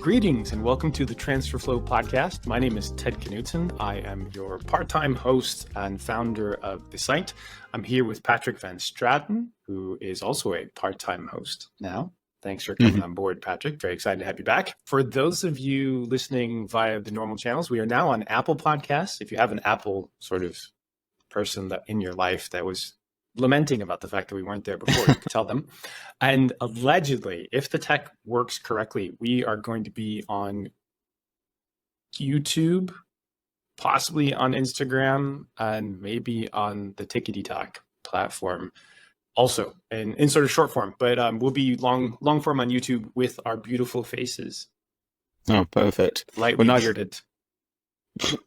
Greetings and welcome to the Transfer Flow podcast. My name is Ted Knutson. I am your part-time host and founder of the site. I'm here with Patrick Van Straten, who is also a part-time host now. Thanks for coming on board, Patrick. Very excited to have you back. For those of you listening via the normal channels, we are now on Apple Podcasts. If you have an Apple sort of person that in your life that was lamenting about the fact that we weren't there before, you could tell them. And allegedly, if the tech works correctly, we are going to be on YouTube, possibly on Instagram, and maybe on the Tickety Talk platform also in sort of short form. But we'll be long form on YouTube with our beautiful faces. Oh, perfect. Lightly bearded.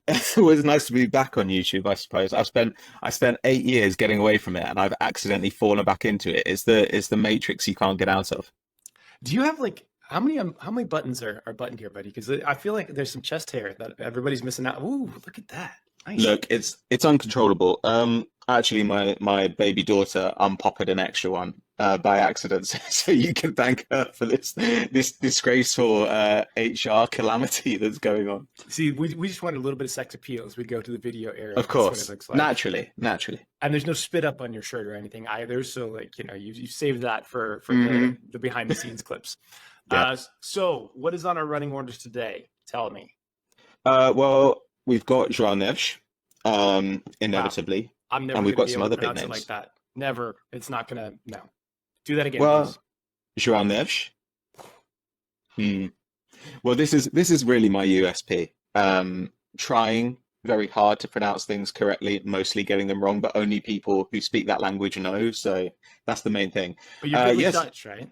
It was nice to be back on YouTube, I suppose. I spent 8 years getting away from it, and I've accidentally fallen back into it. It's the matrix you can't get out of. Do you have like how many buttons are buttoned here, buddy? Because I feel like there's some chest hair that everybody's missing out. Ooh, look at that! Nice. Look, it's uncontrollable. Actually, my baby daughter unpopped an extra one by accident, so you can thank her for this disgraceful HR calamity that's going on. See, we just want a little bit of sex appeal as we go to the video area. Of course, That's what it looks like. Naturally. And there's no spit up on your shirt or anything either. So, like, you know, you saved that for the behind the scenes clips. Yeah. So, what is on our running orders today? Tell me. Well, we've got Joao Neves, inevitably. Wow. I'm never and we've gonna got be some able to other big pronounce it names like that. Never. It's not gonna. No. Do that again. Well, please. Joao Neves. Well, this is really my USP. Trying very hard to pronounce things correctly, mostly getting them wrong, but only people who speak that language know. So that's the main thing. But you're good with yes, Dutch, right?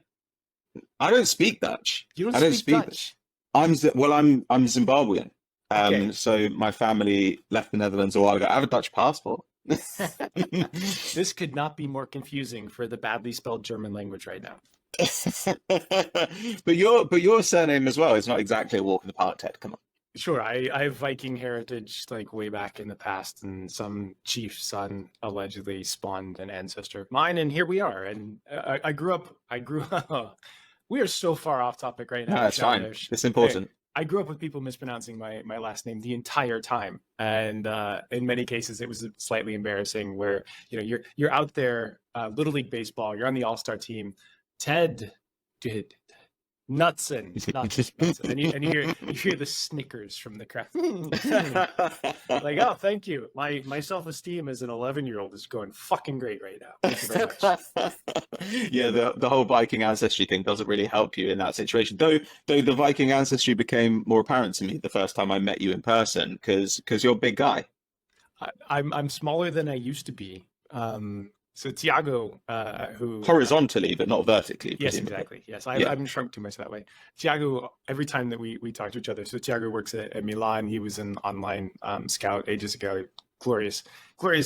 I don't speak Dutch. You don't speak Dutch. I'm Zimbabwean. Okay. So my family left the Netherlands a while ago. I have a Dutch passport. This could not be more confusing for the badly spelled German language right now. But your surname as well is not exactly a walk in the park, Ted. Come on. Sure, I have Viking heritage, like way back in the past, and some chief's son allegedly spawned an ancestor of mine, and here we are. And I grew up. We are so far off topic right now. No, it's fine. It's important. I grew up with people mispronouncing my last name the entire time, and in many cases it was slightly embarrassing. Where you're out there, Little League baseball, you're on the All-Star team. Ted did Knutson, and you hear the snickers from the crowd. Like, oh, thank you. My self-esteem as an 11-year-old is going fucking great right now. Thank you very much. Yeah, the whole Viking ancestry thing doesn't really help you in that situation. Though the Viking ancestry became more apparent to me the first time I met you in person, because you're a big guy. I'm smaller than I used to be. So Thiago, who horizontally but not vertically. Yes, exactly. Yes, I've shrunk too much that way. Thiago, every time that we talk to each other. So Thiago works at Milan. He was an online scout ages ago. Glorious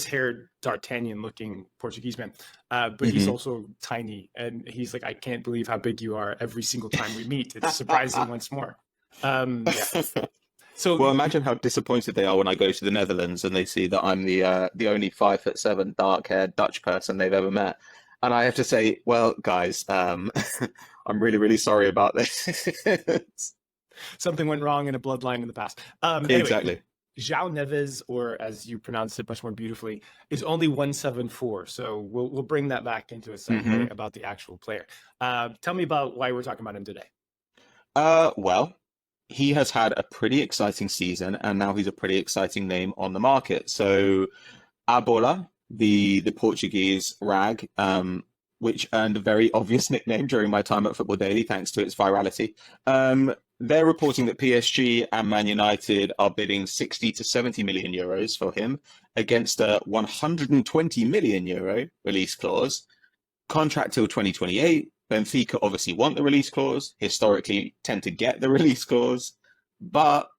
haired D'Artagnan looking Portuguese man. But he's also tiny, and he's like, I can't believe how big you are. Every single time we meet, it's surprising once more. Yeah. So, well, imagine how disappointed they are when I go to the Netherlands and they see that I'm the only 5'7" dark-haired Dutch person they've ever met, and I have to say, well, guys, I'm really, really sorry about this. Something went wrong in a bloodline in the past. Exactly. Anyway, Joao Neves, or as you pronounced it much more beautifully, is only 174. So we'll bring that back into a second about the actual player. Tell me about why we're talking about him today. Well, he has had a pretty exciting season, and now he's a pretty exciting name on the market. So, A Bola, the Portuguese rag, which earned a very obvious nickname during my time at Football Daily, thanks to its virality. They're reporting that PSG and Man United are bidding 60 to 70 million euros for him against a 120 million euro release clause. Contract till 2028. Benfica obviously want the release clause, historically tend to get the release clause, but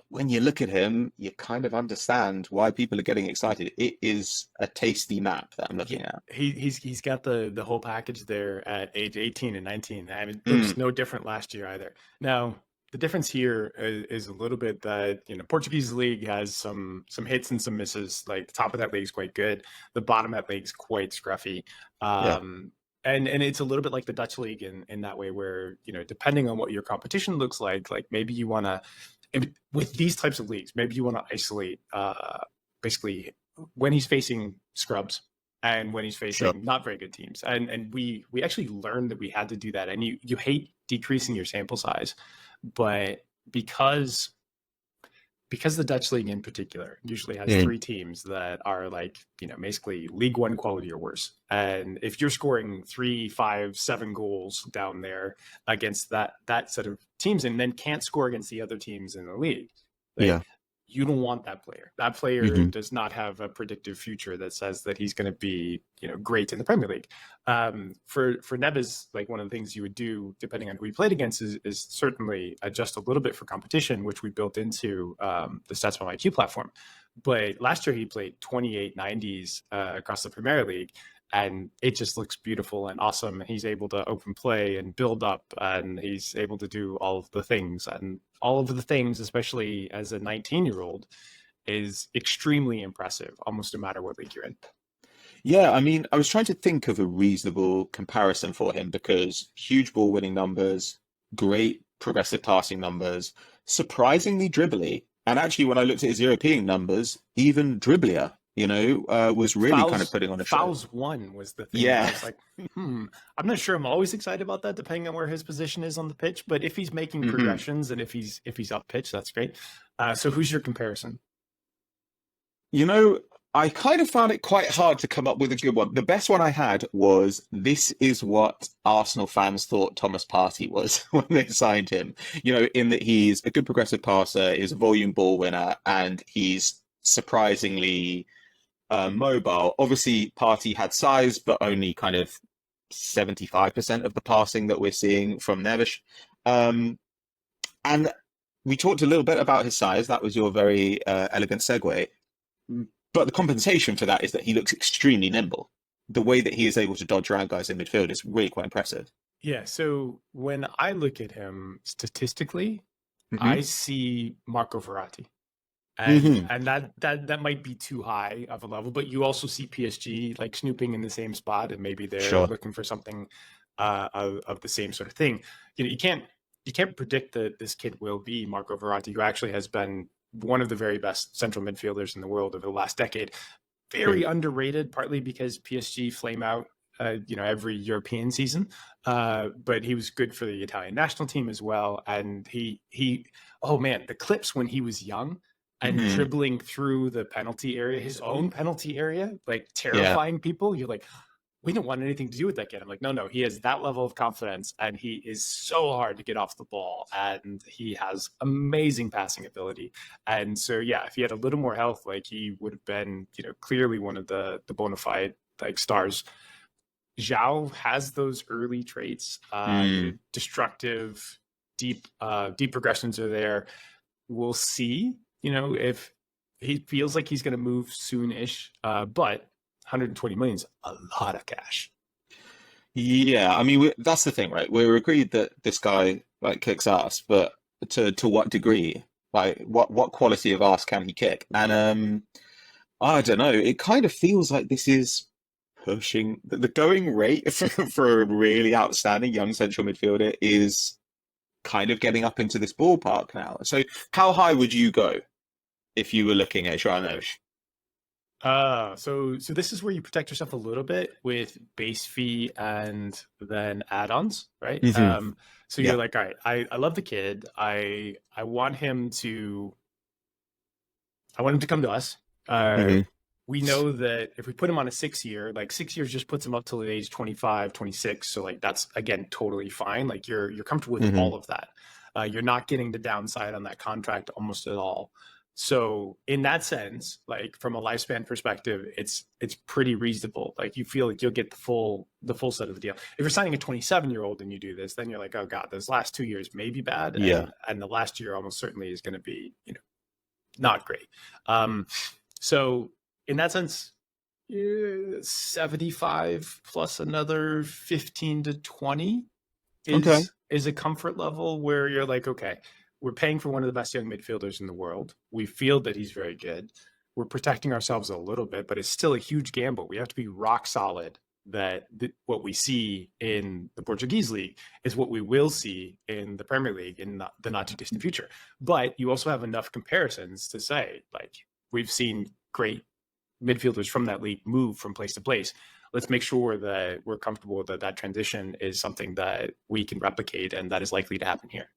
when you look at him, you kind of understand why people are getting excited. It is a tasty map that I'm looking at. He's got the whole package there at age 18 and 19. I mean, it looks no different last year either. Now, the difference here is a little bit that, Portuguese league has some hits and some misses. Like the top of that league is quite good. The bottom of that league is quite scruffy. and it's a little bit like the Dutch league in that way, where, depending on what your competition looks like maybe you want to, with these types of leagues, maybe you want to isolate basically when he's facing scrubs and when he's Sure. facing not very good teams. And we actually learned that we had to do that. And you hate decreasing your sample size, but because the Dutch league in particular usually has three teams that are like, basically League One quality or worse. And if you're scoring 3, 5, 7 goals down there against that set of teams, and then can't score against the other teams in the league, like, you don't want that player. That player does not have a predictive future that says that he's going to be, great in the Premier League. For Neves, like, one of the things you would do, depending on who he played against, is certainly adjust a little bit for competition, which we built into the Stats by IQ platform. But last year he played 28 90s across the Premier League, and it just looks beautiful and awesome. He's able to open play and build up, and he's able to do all of the things. And all of the things, especially as a 19-year-old, is extremely impressive, almost no matter what league you're in. Yeah, I mean, I was trying to think of a reasonable comparison for him, because huge ball winning numbers, great progressive passing numbers, surprisingly dribbly. And actually, when I looked at his European numbers, even dribblier, was really kind of putting on a show. Fouls won was the thing. Yeah. I was like, I'm not sure I'm always excited about that, depending on where his position is on the pitch. But if he's making progressions and if he's up pitch, that's great. So who's your comparison? I kind of found it quite hard to come up with a good one. The best one I had was, this is what Arsenal fans thought Thomas Partey was when they signed him. In that he's a good progressive passer, is a volume ball winner, and he's surprisingly mobile. Obviously, Partey had size, but only kind of 75% of the passing that we're seeing from Neves. And we talked a little bit about his size. That was your very elegant segue. But the compensation for that is that he looks extremely nimble. The way that he is able to dodge around guys in midfield is really quite impressive. Yeah, so when I look at him statistically, I see Marco Verratti. And that might be too high of a level, but you also see PSG like snooping in the same spot, and maybe they're looking for something of the same sort of thing. You can't predict that this kid will be Marco Verratti, who actually has been one of the very best central midfielders in the world over the last decade. Very underrated, partly because PSG flame out every European season, but he was good for the Italian national team as well. And he oh man, the clips when he was young and dribbling through the penalty area, his own penalty area, like terrifying people. You're like, we don't want anything to do with that kid. I'm like, no, he has that level of confidence, and he is so hard to get off the ball, and he has amazing passing ability. And so, yeah, if he had a little more health, like, he would have been, clearly one of the bona fide like stars. Joao has those early traits, destructive, deep progressions are there. We'll see, if he feels like he's going to move soon-ish, but 120 million is a lot of cash. Yeah, I mean, that's the thing, right? We're agreed that this guy like kicks ass, but to what degree? Like, what quality of ass can he kick? And I don't know. It kind of feels like this is pushing the going rate for a really outstanding young central midfielder is kind of getting up into this ballpark now. So, how high would you go if you were looking at Joao Neves? So this is where you protect yourself a little bit with base fee and then add-ons, right? So you're like, all right, I love the kid. I want him to come to us. We know that if we put him on a 6-year, like 6 years just puts him up till the age 25, 26. So like, that's again totally fine. Like, you're comfortable with all of that. You're not getting the downside on that contract almost at all. So in that sense, like, from a lifespan perspective, it's pretty reasonable. Like, you feel like you'll get the full set of the deal. If you're signing a 27-year-old and you do this, then you're like, oh god, those last 2 years may be bad, and the last year almost certainly is going to be not great. So in that sense, 75 plus another 15 to 20 is a comfort level where you're like, okay, we're paying for one of the best young midfielders in the world. We feel that he's very good. We're protecting ourselves a little bit, but it's still a huge gamble. We have to be rock solid that what we see in the Portuguese league is what we will see in the Premier League in the not too distant future. But you also have enough comparisons to say, like, we've seen great midfielders from that league move from place to place. Let's make sure that we're comfortable that that transition is something that we can replicate and that is likely to happen here.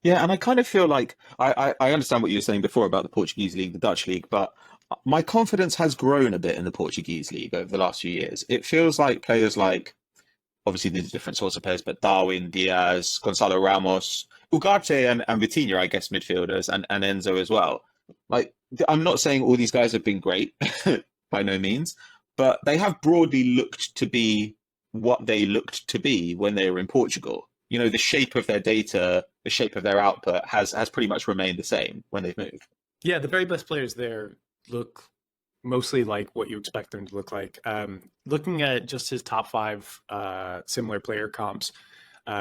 Yeah, and I kind of feel like I understand what you were saying before about the Portuguese league, the Dutch league, but my confidence has grown a bit in the Portuguese league over the last few years. It feels like players like, obviously there's different sorts of players, but Darwin, Diaz, Gonzalo Ramos, Ugarte and Vitinha, I guess, midfielders, and Enzo as well. Like, I'm not saying all these guys have been great, by no means, but they have broadly looked to be what they looked to be when they were in Portugal. You know, the shape of their data, the shape of their output has pretty much remained the same when they've moved. Yeah, the very best players there look mostly like what you expect them to look like. Looking at just his top five similar player comps,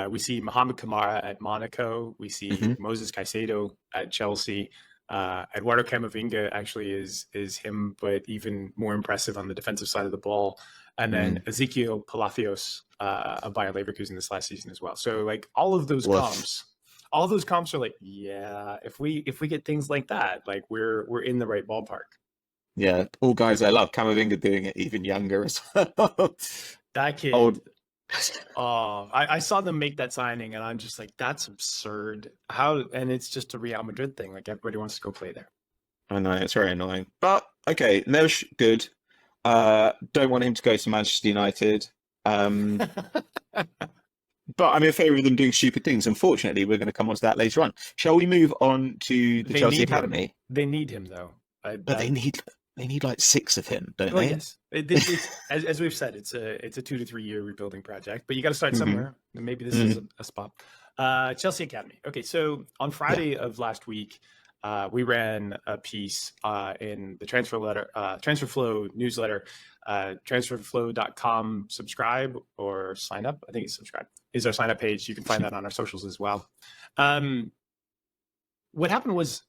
we see Mohamed Kamara at Monaco. We see Moses Caicedo at Chelsea. Eduardo Camavinga actually is him, but even more impressive on the defensive side of the ball. And then Ezekiel Palacios of Bayer Leverkusen this last season as well. So like all of those comps are like, yeah, if we get things like that, like we're in the right ballpark. Yeah, all guys I love. Camavinga doing it even younger as well. That kid. Old. Oh, I saw them make that signing, and I'm just like, that's absurd. How? And it's just a Real Madrid thing. Like everybody wants to go play there. I know, it's very annoying. But okay, Neves, good. Don't want him to go to Manchester United. But I'm in favour of them doing stupid things. Unfortunately, we're going to come on to that later on. Shall we move on to the Chelsea Academy? They need him though. But they need like 6 of him, don't they? Yes. As we've said, it's a 2 to 3 year rebuilding project, but you got to start somewhere. And maybe this is a spot. Chelsea Academy. Okay, so on Friday of last week, we ran a piece in the TransferFlow newsletter, transferflow.com. Subscribe or sign up. I think it's subscribe is our sign up page. You can find that on our socials as well. What happened was,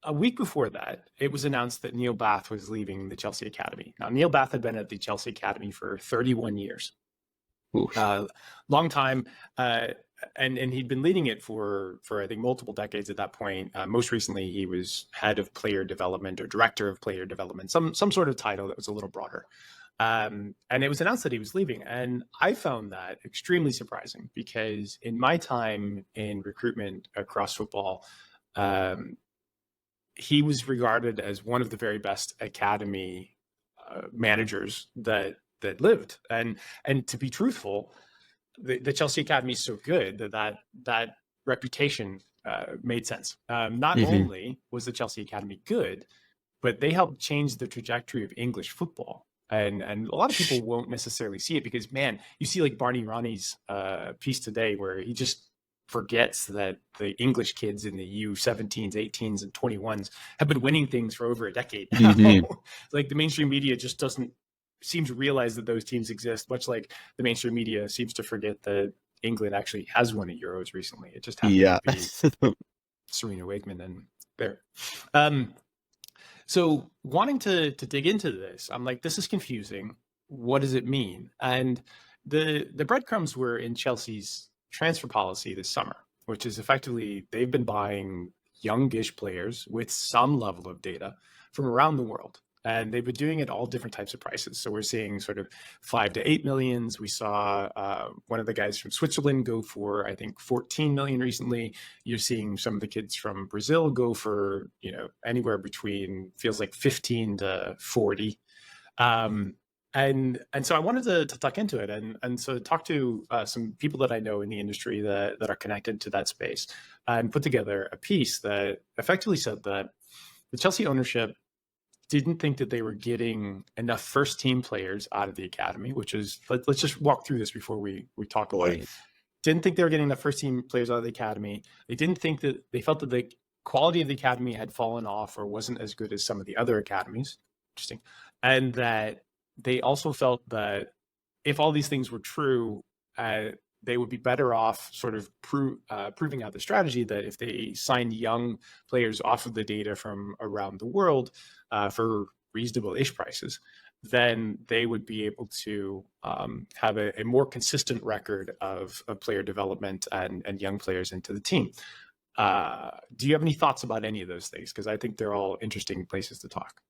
a week before that, it was announced that Neil Bath was leaving the Chelsea Academy. Now, Neil Bath had been at the Chelsea Academy for 31 years. Long time. And he'd been leading it for I think multiple decades at that point. Most recently, he was head of player development or director of player development, some sort of title that was a little broader. And it was announced that he was leaving. And I found that extremely surprising because in my time in recruitment across football, he was regarded as one of the very best academy managers that lived. And to be truthful, the Chelsea Academy is so good that reputation made sense. Not only was the Chelsea Academy good, but they helped change the trajectory of English football. And a lot of people won't necessarily see it because, man, you see like Barney Ronnie's piece today where he just forgets that the English kids in the U17s, 18s, and 21s have been winning things for over a decade now. Like the mainstream media just doesn't seem to realize that those teams exist, much like the mainstream media seems to forget that England actually has won at Euros recently. It just happened to be Serena Wigman and there. So wanting to dig into this, I'm like, this is confusing. What does it mean? And the breadcrumbs were in Chelsea's transfer policy this summer, which is effectively they've been buying youngish players with some level of data from around the world. And they've been doing it all different types of prices. So we're seeing sort of 5 to 8 millions. We saw one of the guys from Switzerland go for, I think, 14 million recently. You're seeing some of the kids from Brazil go for, anywhere between, feels like 15 to 40. And so I wanted to tuck into it and so talk to some people that I know in the industry that are connected to that space and put together a piece that effectively said that the Chelsea ownership didn't think that they were getting enough first team players out of the academy, which is, let's just walk through this before we talk about it. Didn't think they were getting enough first team players out of the academy. They felt that the quality of the academy had fallen off or wasn't as good as some of the other academies. Interesting. And that they also felt that if all these things were true, they would be better off sort of proving out the strategy that if they signed young players off of the data from around the world for reasonable-ish prices, then they would be able to have a more consistent record of player development and young players into the team. Do you have any thoughts about any of those things? Because I think they're all interesting places to talk.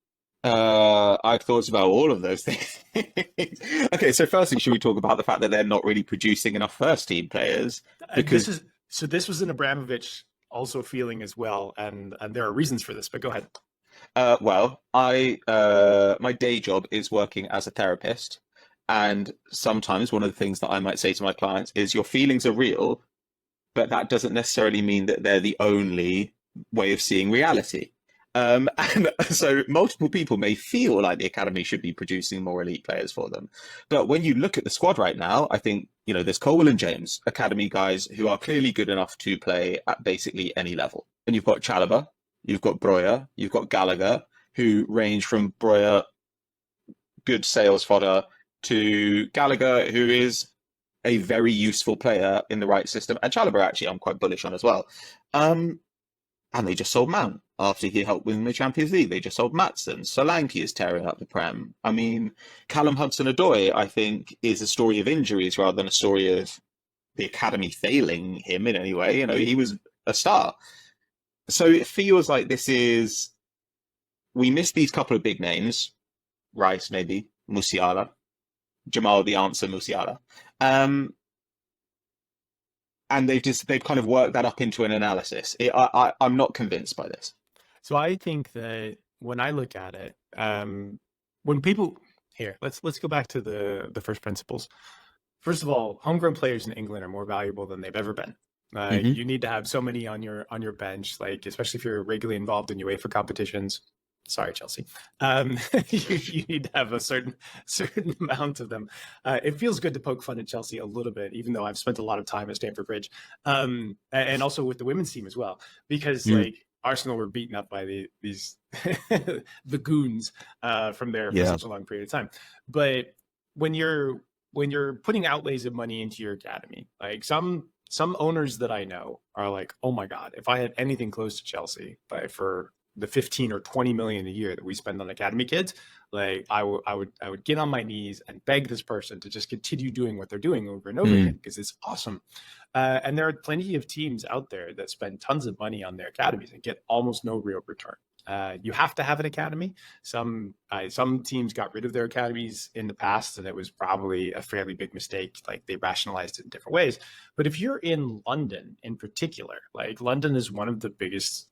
I've thought about all of those things. Okay, so firstly, should we talk about the fact that they're not really producing enough first team players? Because This was an Abramovich also feeling as well, and there are reasons for this. But go ahead. well, I my day job is working as a therapist, and sometimes one of the things that I might say to my clients is, your feelings are real, but that doesn't necessarily mean that they're the only way of seeing reality. And so multiple people may feel like the academy should be producing more elite players for them. But when you look at the squad right now, I think, there's Colwell and James, academy guys who are clearly good enough to play at basically any level. And you've got Chalobah, you've got Breuer, you've got Gallagher, who range from Breuer, good sales fodder, to Gallagher, who is a very useful player in the right system. And Chalobah, actually, I'm quite bullish on as well. And they just sold Mount after he helped win the Champions League. They just sold Maatsen. Solanke is tearing up the Prem. I mean, Callum Hudson-Odoi, I think, is a story of injuries rather than a story of the academy failing him in any way. He was a star. So it feels like we missed these couple of big names. Rice, maybe. Musiala. Jamal the answer, Musiala. And they've kind of worked that up into an analysis. I'm not convinced by this. So I think that when I look at it, when people here, let's go back to the first principles. First of all, homegrown players in England are more valuable than they've ever been. You need to have so many on your bench, like especially if you're regularly involved in UEFA competitions. Sorry, Chelsea. You need to have a certain amount of them. It feels good to poke fun at Chelsea a little bit, even though I've spent a lot of time at Stamford Bridge, and also with the women's team as well, because like Arsenal were beaten up by these the goons from there for such a long period of time. But when you're putting outlays of money into your academy, like some owners that I know are like, oh my God, if I had anything close to Chelsea, for the 15 or 20 million a year that we spend on academy kids, like I would get on my knees and beg this person to just continue doing what they're doing over and over again, because it's awesome. And there are plenty of teams out there that spend tons of money on their academies and get almost no real return. You have to have an academy. Some teams got rid of their academies in the past, and it was probably a fairly big mistake. Like they rationalized it in different ways. But if you're in London in particular, like London is one of the biggest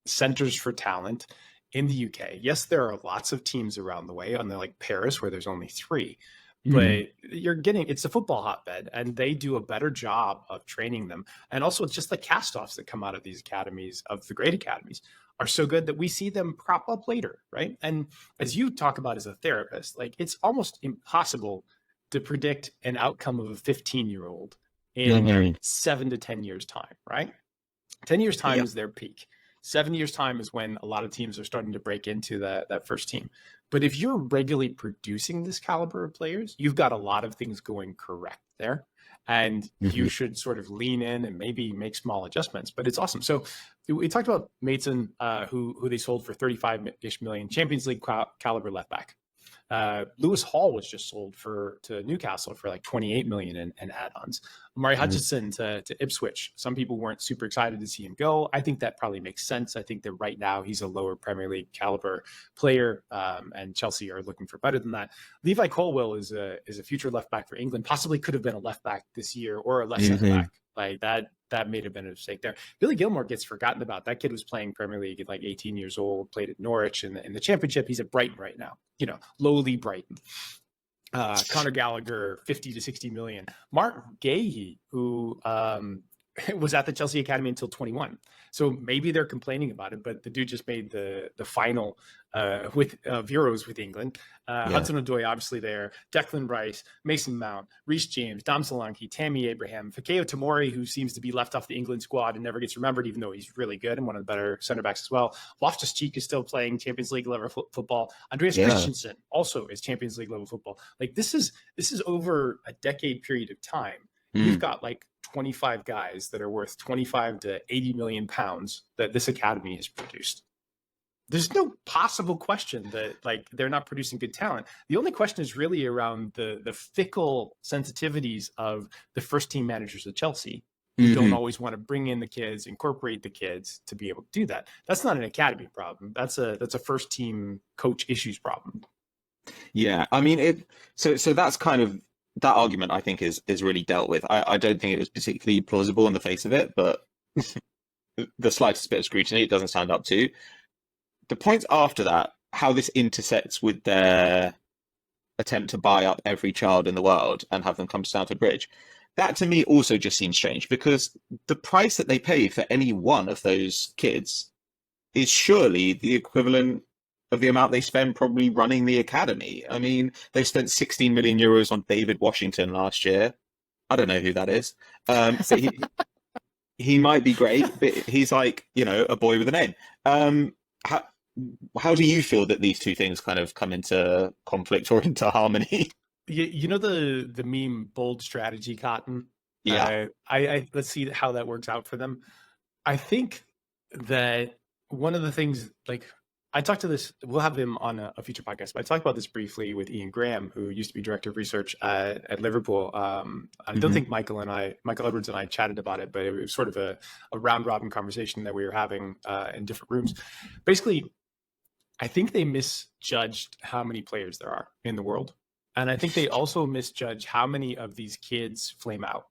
centers for talent in the UK. Yes, there are lots of teams around the way, on like Paris, where there's only 3. But it's a football hotbed, and they do a better job of training them. And also just the cast-offs that come out of these academies, of the great academies, are so good that we see them prop up later, right? And as you talk about as a therapist, like it's almost impossible to predict an outcome of a 15-year-old in 7 to 10 years time, right? 10 years time is their peak. 7 years time is when a lot of teams are starting to break into that first team. But if you're regularly producing this caliber of players, you've got a lot of things going correct there. And you should sort of lean in and maybe make small adjustments. But it's awesome. So we talked about Maatsen, who they sold for 35-ish million, Champions League caliber left back. Lewis Hall was just sold to Newcastle for like 28 million in add-ons. Amari Hutchinson to Ipswich. Some people weren't super excited to see him go. I think that probably makes sense. I think that right now he's a lower Premier League caliber player, and Chelsea are looking for better than that. Levi Colwill is a future left back for England. Possibly could have been a left back this year, or a left center back. Like that may have been a mistake there. Billy Gilmore gets forgotten about. That kid was playing Premier League at like 18 years old, played at Norwich in the Championship. He's at Brighton right now, lowly Brighton. Conor Gallagher, 50 to 60 million. Marc Guehi, who was at the Chelsea Academy until 21. So maybe they're complaining about it, but the dude just made the final with Euros with England. Hudson-Odoi obviously there, Declan Rice, Mason Mount, Reece James, Dom Solanke, Tammy Abraham, Fikayo Tomori, who seems to be left off the England squad and never gets remembered, even though he's really good and one of the better center backs as well. Loftus-Cheek is still playing Champions League level football. Andreas Christensen also is Champions League level football. Like this is over a decade period of time. You've got like 25 guys that are worth 25 to 80 million pounds that this academy has produced. There's no possible question that like they're not producing good talent. The only question is really around the fickle sensitivities of the first team managers of Chelsea, who don't always want to bring in the kids, incorporate the kids to be able to do that. That's not an academy problem. That's a first team coach issues problem. Yeah, I mean so that's kind of that argument I think is really dealt with. I don't think it was particularly plausible on the face of it, but the slightest bit of scrutiny it doesn't stand up to. The points after that, how this intersects with their attempt to buy up every child in the world and have them come to Stamford Bridge, that to me also just seems strange because the price that they pay for any one of those kids is surely the equivalent of the amount they spend probably running the academy. I mean, they spent 16 million euros on David Washington last year. I don't know who that is. But he might be great, but he's like, a boy with a name. How do you feel that these two things kind of come into conflict or into harmony? You know the meme bold strategy, Cotton? Yeah. I let's see how that works out for them. I think that one of the things, like I talked to this, we'll have him on a future podcast, but I talked about this briefly with Ian Graham, who used to be director of research at Liverpool. I don't think Michael Edwards and I chatted about it, but it was sort of a round robin conversation that we were having in different rooms. Basically, I think they misjudged how many players there are in the world. And I think they also misjudge how many of these kids flame out.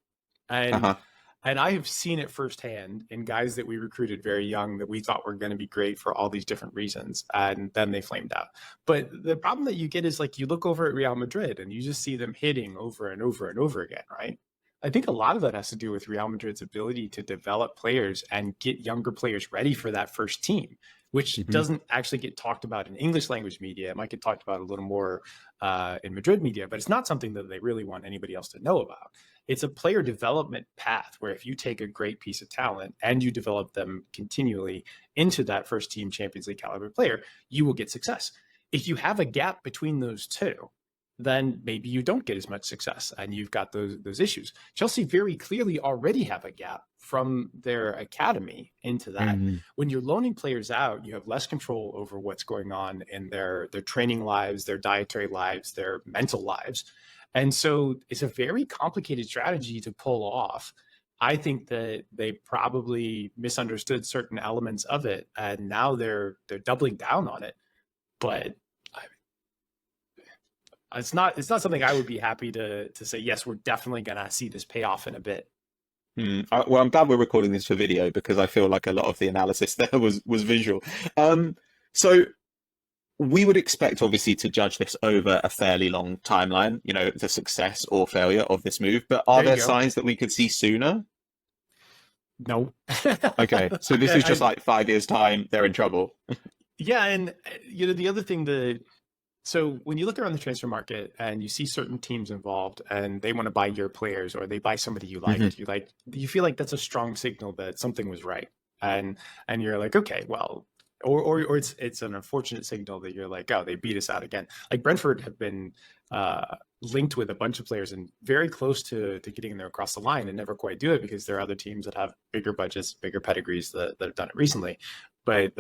And and I have seen it firsthand in guys that we recruited very young that we thought were going to be great for all these different reasons. And then they flamed out. But the problem that you get is like you look over at Real Madrid and you just see them hitting over and over and over again, right? I think a lot of that has to do with Real Madrid's ability to develop players and get younger players ready for that first team, which doesn't actually get talked about in English language media. It might get talked about a little more in Madrid media, but it's not something that they really want anybody else to know about. It's a player development path where if you take a great piece of talent and you develop them continually into that first team Champions League caliber player, you will get success. If you have a gap between those two, then maybe you don't get as much success and you've got those issues. Chelsea very clearly already have a gap from their academy into that. When you're loaning players out, you have less control over what's going on in their training lives, their dietary lives, their mental lives. And so it's a very complicated strategy to pull off. I think that they probably misunderstood certain elements of it and now they're doubling down on it. But it's not something I would be happy to say, yes, we're definitely going to see this pay off in a bit. Well, I'm glad we're recording this for video because I feel like a lot of the analysis there was visual. So we would expect, obviously, to judge this over a fairly long timeline, the success or failure of this move. But are there signs that we could see sooner? No. Okay, so this is just like 5 years' time, they're in trouble. Yeah, and the other thing so when you look around the transfer market and you see certain teams involved and they want to buy your players or they buy somebody you liked, you feel like that's a strong signal that something was right. And you're like, okay, well, or it's an unfortunate signal that you're like, oh, they beat us out again. Like Brentford have been linked with a bunch of players and very close to getting there across the line and never quite do it because there are other teams that have bigger budgets, bigger pedigrees that have done it recently. But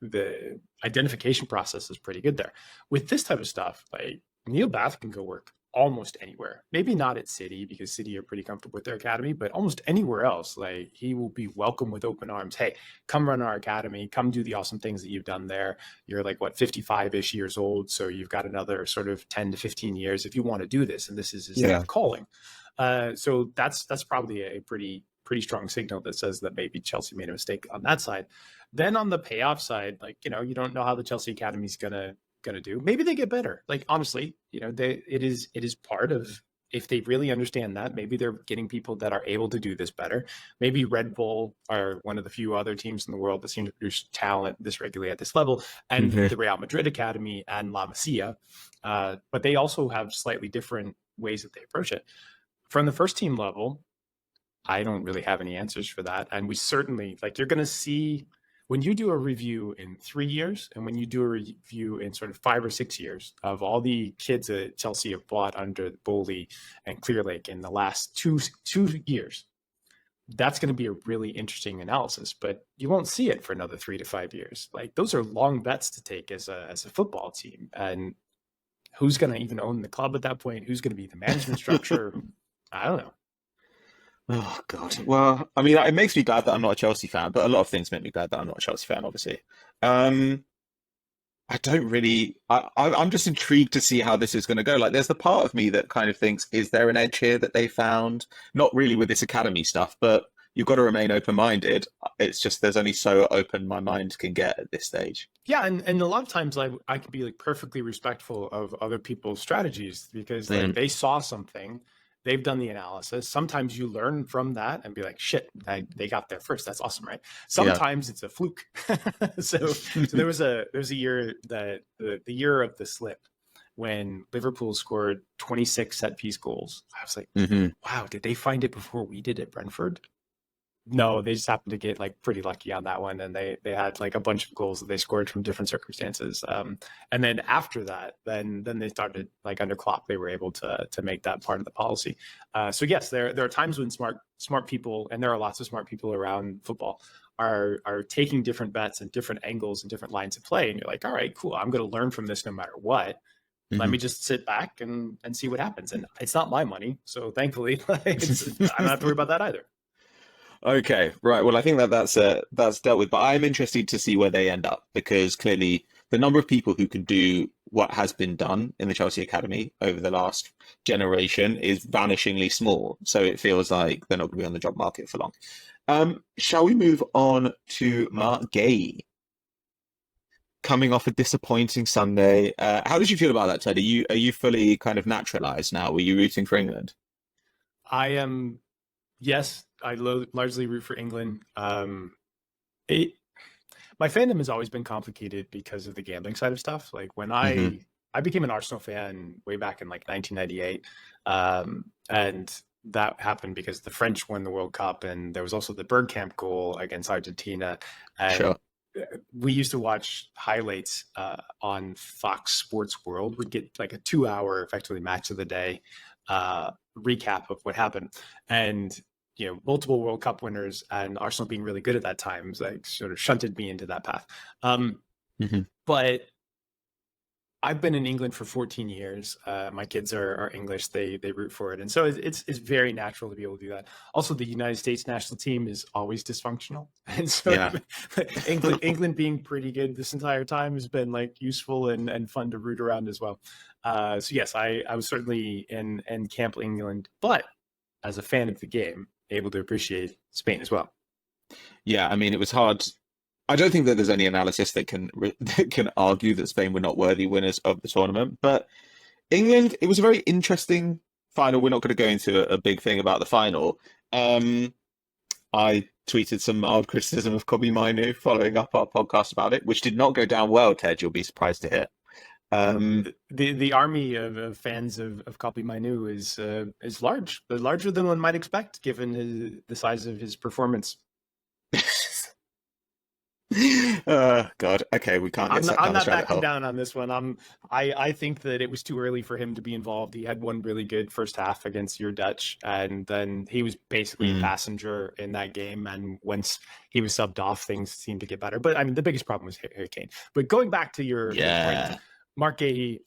the identification process is pretty good there. With this type of stuff, like Neil Bath can go work almost anywhere. Maybe not at City because City are pretty comfortable with their academy, but almost anywhere else, like he will be welcome with open arms. Hey, come run our academy, come do the awesome things that you've done there. You're like 55-ish years old, so you've got another sort of 10 to 15 years if you want to do this, and this is his calling. So that's probably a pretty strong signal that says that maybe Chelsea made a mistake on that side. Then on the payoff side, like, you don't know how the Chelsea Academy is gonna do. Maybe they get better. Like, honestly, it is part of, if they really understand that, maybe they're getting people that are able to do this better. Maybe Red Bull are one of the few other teams in the world that seem to produce talent this regularly at this level, and the Real Madrid Academy and La Masia. But they also have slightly different ways that they approach it. From the first team level, I don't really have any answers for that. And we certainly, like, you're going to see when you do a review in 3 years and when you do a review in sort of 5 or 6 years of all the kids that Chelsea have bought under Bowley and Clearlake in the last two years, that's going to be a really interesting analysis, but you won't see it for another 3 to 5 years. Like those are long bets to take as a football team, and who's going to even own the club at that point? Who's going to be the management structure? I don't know. Oh God. Well, I mean, it makes me glad that I'm not a Chelsea fan, but a lot of things make me glad that I'm not a Chelsea fan, obviously. Um, I don't really. I'm just intrigued to see how this is going to go. Like, there's the part of me that kind of thinks, is there an edge here that they found? Not really with this academy stuff, but you've got to remain open-minded. It's just there's only so open my mind can get at this stage. Yeah, and a lot of times I can be like perfectly respectful of other people's strategies because like Mm, they saw something, they've done the analysis. Sometimes you learn from that and be like, shit, they got there first. That's awesome, right? yeah. Sometimes it's a fluke. So there was a year that the year of the slip when Liverpool scored 26 set piece goals. I was like, Hmm. wow, did they find it before we did at Brentford? No, they just happened to get like pretty lucky on that one, and they had like a bunch of goals that they scored from different circumstances. And then after that, then they started like under Klopp, they were able to make that part of the policy. So yes, there are times when smart people, and there are lots of smart people around football, are taking different bets and different angles and different lines of play, and you're like, all right, cool, I'm going to learn from this no matter what. Let Hmm. me just sit back and see what happens. And it's not my money, so thankfully, I don't have to worry about that either. Okay, right. Well, I think that's dealt with, but I'm interested to see where they end up because clearly the number of people who can do what has been done in the Chelsea Academy over the last generation is vanishingly small. So it feels like they're not going to be on the job market for long. Shall we move on to Marc Guehi coming off a disappointing Sunday? How did you feel about that, Ted? Are you fully kind of naturalized now? Were you rooting for England? I am, yes, I largely root for England. It, my fandom has always been complicated because of the gambling side of stuff. Like when Hmm. I became an Arsenal fan way back in like 1998, and that happened because the French won the World Cup, and there was also the Bergkamp goal against Argentina, and Sure. we used to watch highlights on Fox Sports World. We'd get like a 2 hour, effectively match of the day recap of what happened, and multiple World Cup winners and Arsenal being really good at that time like sort of shunted me into that path. Um, Hmm. but I've been in England for 14 years. My kids are English. They root for it, and so it's very natural to be able to do that. Also, the United States national team is always dysfunctional, and so Yeah. England being pretty good this entire time has been like useful and fun to root around as well. So yes, I was certainly in Camp England, but as a fan of the game, able to appreciate Spain as well. Yeah, I mean, it was hard. I don't think that there's any analysis that can that can argue that Spain were not worthy winners of the tournament, but England, it was a very interesting final. We're not going to go into a big thing about the final. Um, I tweeted some mild criticism of Kobe Minu following up our podcast about it, which did not go down well, Ted. You'll be surprised to hear. Um, The army of fans of Copy Minu is large, larger than one might expect, given the size of his performance. God, okay, we can't get I'm not, set I'm down this not rabbit backing hole. down on this one. I think that it was too early for him to be involved. He had one really good first half against your Dutch, and then he was basically a Mm, passenger in that game. And once he was subbed off, things seemed to get better. But I mean, the biggest problem was Harry Kane. But going back to your point, yeah. Marc Guehi,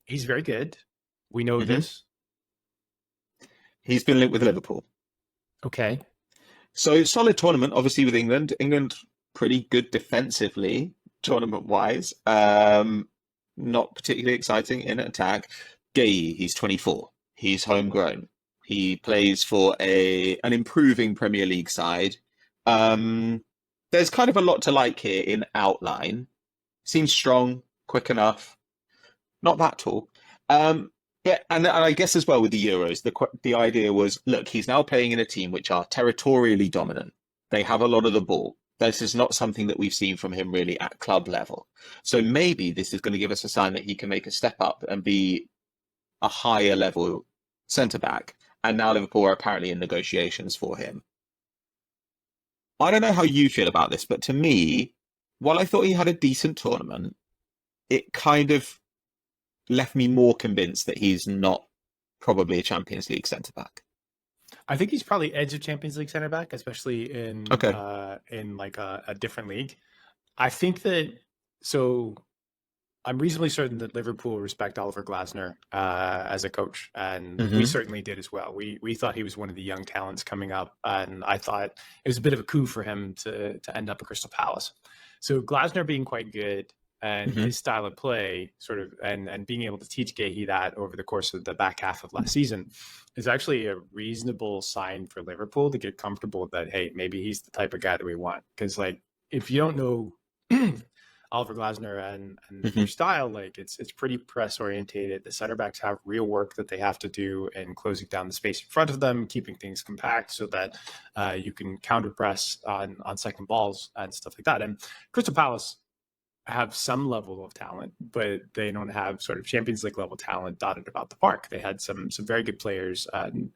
he's very good. We know Hmm. this. He's been linked with Liverpool. Okay. So solid tournament, obviously with England. England pretty good defensively, tournament wise. Not particularly exciting in attack. Gay, he's 24. He's homegrown. He plays for a an improving Premier League side. Um, there's kind of a lot to like here in outline. Seems strong, quick enough, not that tall. Um, yeah, and I guess as well with the Euros, the idea was, look, he's now playing in a team which are territorially dominant. They have a lot of the ball. This is not something that we've seen from him really at club level. So maybe this is going to give us a sign that he can make a step up and be a higher level centre back. And now Liverpool are apparently in negotiations for him. I don't know how you feel about this, but to me, while I thought he had a decent tournament, it kind of left me more convinced that he's not probably a Champions League centre back. I think he's probably edge of Champions League center back, especially Okay. in like a different league. I think that so I'm reasonably certain that Liverpool respect Oliver Glasner as a coach, and we Hmm. certainly did as well. We thought he was one of the young talents coming up, and I thought it was a bit of a coup for him to end up at Crystal Palace. So Glasner being quite good and Hmm. his style of play, sort of, and being able to teach Guehi that over the course of the back half of last season, is actually a reasonable sign for Liverpool to get comfortable that hey, maybe he's the type of guy that we want. Because like if you don't know Oliver Glasner and their Hmm. style, like it's pretty press orientated. The center backs have real work that they have to do in closing down the space in front of them, keeping things compact so that you can counter press on second balls and stuff like that. And Crystal Palace have some level of talent, but they don't have sort of Champions League level talent dotted about the park. They had some very good players, and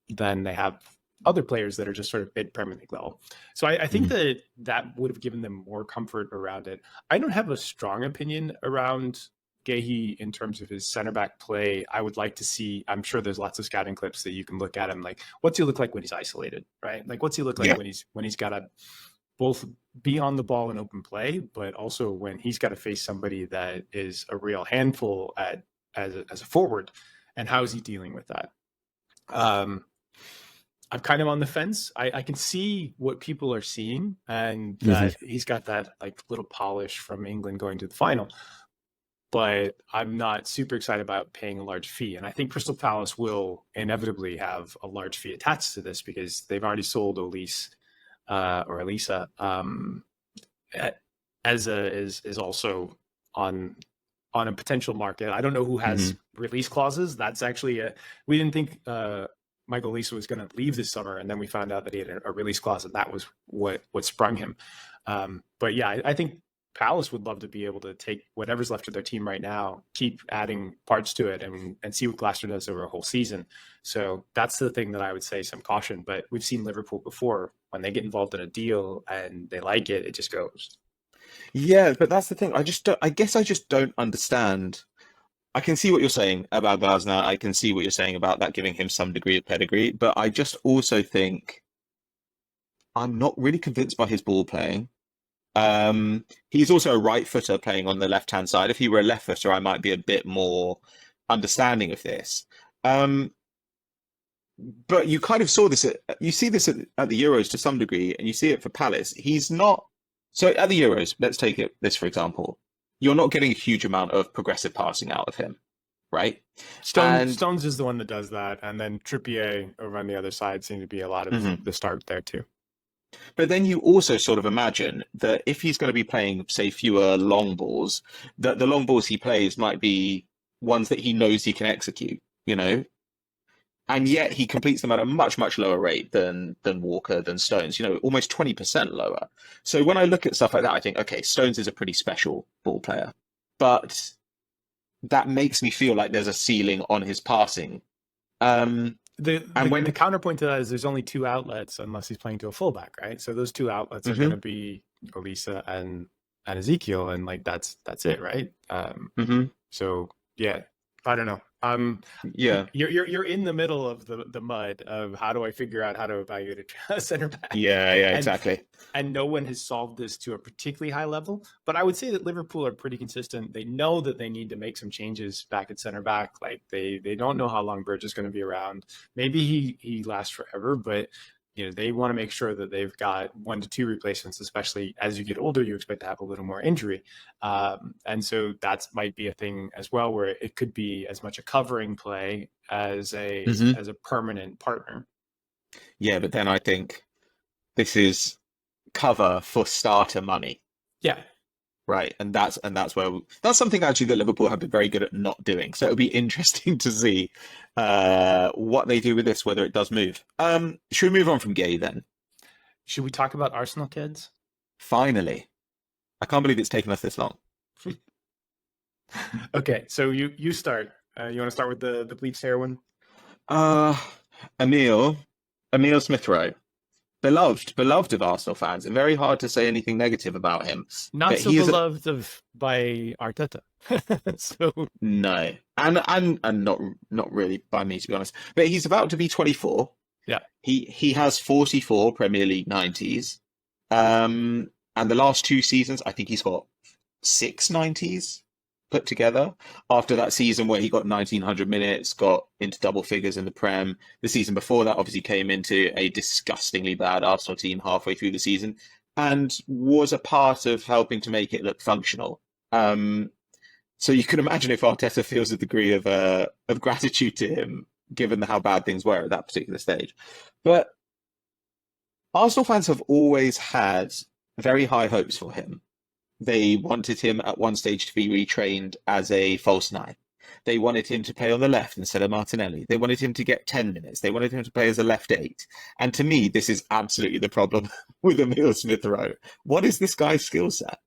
then they have other players that are just sort of mid Premier League level. So I think Hmm. that that would have given them more comfort around it. I don't have a strong opinion around Guehi in terms of his center back play. I would like to see. I'm sure there's lots of scouting clips that you can look at him. Like, what's he look like when he's isolated, right? Like, what's he look like Yeah. when he's got to both be on the ball in open play, but also when he's got to face somebody that is a real handful as a forward, and how is he dealing with that? Um, I'm kind of on the fence. I can see what people are seeing, and Hmm. that he's got that like little polish from England going to the final. But I'm not super excited about paying a large fee, and I think Crystal Palace will inevitably have a large fee attached to this because they've already sold Elise or Elisa as a is also on on a potential market. I don't know who has Hmm. release clauses. That's actually we didn't think Michael Lisa was going to leave this summer, and then we found out that he had a release clause, and that was what sprung him. But yeah, I think Palace would love to be able to take whatever's left of their team right now, keep adding parts to it, and see what Glasner does over a whole season. So that's the thing that I would say some caution. But we've seen Liverpool before when they get involved in a deal and they like it, it just goes. Yeah, but that's the thing. I just don't, I guess I just don't understand. I can see what you're saying about Glasner. I can see what you're saying about that giving him some degree of pedigree, but I just also think I'm not really convinced by his ball playing. He's also a right footer playing on the left hand side. If he were a left footer, I might be a bit more understanding of this. Um, but you kind of saw this you see this at the Euros to some degree, and you see it for Palace. He's not so at the Euros. Let's take this for example. You're not getting a huge amount of progressive passing out of him, right? And Stones is the one that does that, and then Trippier over on the other side seemed to be a lot of mhm. the start there too. But then you also sort of imagine that if he's going to be playing, say, fewer long balls, that the long balls he plays might be ones that he knows he can execute, you know? And yet he completes them at a much, much lower rate than Walker, than Stones, almost 20% lower. So when I look at stuff like that, I think, okay, Stones is a pretty special ball player. But that makes me feel like there's a ceiling on his passing. And The when counterpoint to that is there's only two outlets unless he's playing to a fullback, right? So those two outlets are going to Mhm, be Elisa and Ezekiel, and like that's it, right? mhm, So yeah, I don't know. yeah, You're in the middle of the mud of how do I figure out how to evaluate a center back, yeah, and exactly. no one has solved this to a particularly high level. But I would say that Liverpool are pretty consistent. They know that they need to make some changes back at center back. Like they don't know how long Burge is going to be around. Maybe he lasts forever, but they want to make sure that they've got 1 to 2 replacements, especially as you get older. You expect to have a little more injury, and so that might be a thing as well, where it could be as much a covering play as Mhm. a permanent partner. Yeah, but then I think this is cover for starter money, Yeah, right? And that's where that's something actually that Liverpool have been very good at not doing. So it'll be interesting to see what they do with this, whether it does move. Should we move on from Gay then? should we talk about Arsenal kids? Finally, I can't believe it's taken us this long. Okay, so you start. You want to start with the bleached hair one? Uh, Emile, Emile Smith Rowe, beloved of Arsenal fans, and very hard to say anything negative about him. Not But so he is a beloved of by Arteta. So no, and not really by me to be honest. But he's about to be 24. Yeah. He has 44 Premier League 90s. And the last 2 seasons, I think he's got 6 90s put together. After that season where he got 1900 minutes, got into double figures in the Prem. The season before that obviously came into a disgustingly bad Arsenal team halfway through the season and was a part of helping to make it look functional. So you can imagine if Arteta feels a degree of gratitude to him, given how bad things were at that particular stage. But Arsenal fans have always had very high hopes for him. They wanted him at one stage to be retrained as a false nine. They wanted him to play on the left instead of Martinelli. They wanted him to get 10 minutes. They wanted him to play as a left eight. And to me, this is absolutely the problem with Emile Smith Rowe. What is this guy's skill set?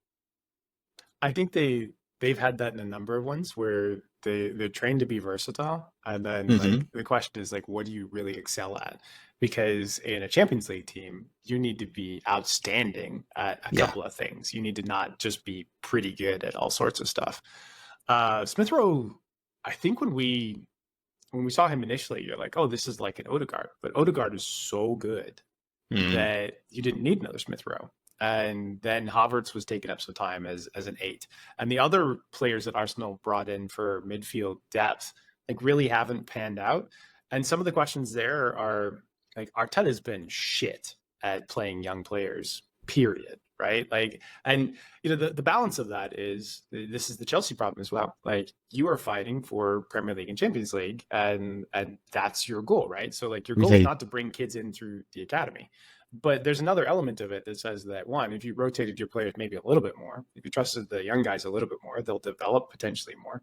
I think they've had that in a number of ones where they're trained to be versatile, and then like the question is like, what do you really excel at? Because in a Champions League team, you need to be outstanding at a couple of things. You need to not just be pretty good at all sorts of stuff. Smith Rowe, I think when we saw him initially, you're like, oh, this is like an Odegaard, but Odegaard is so good that you didn't need another Smith Rowe. And then Havertz was taking up some time as an 8. And the other players that Arsenal brought in for midfield depth, like really haven't panned out. And some of the questions there are like, Arteta's been shit at playing young players, period. Right. Like, and the balance of that is, this is the Chelsea problem as well. Like, you are fighting for Premier League and Champions League, and that's your goal, right? So like, your goal is not to bring kids in through the academy. But there's another element of it that says that, one, if you rotated your players maybe a little bit more, if you trusted the young guys a little bit more, they'll develop potentially more.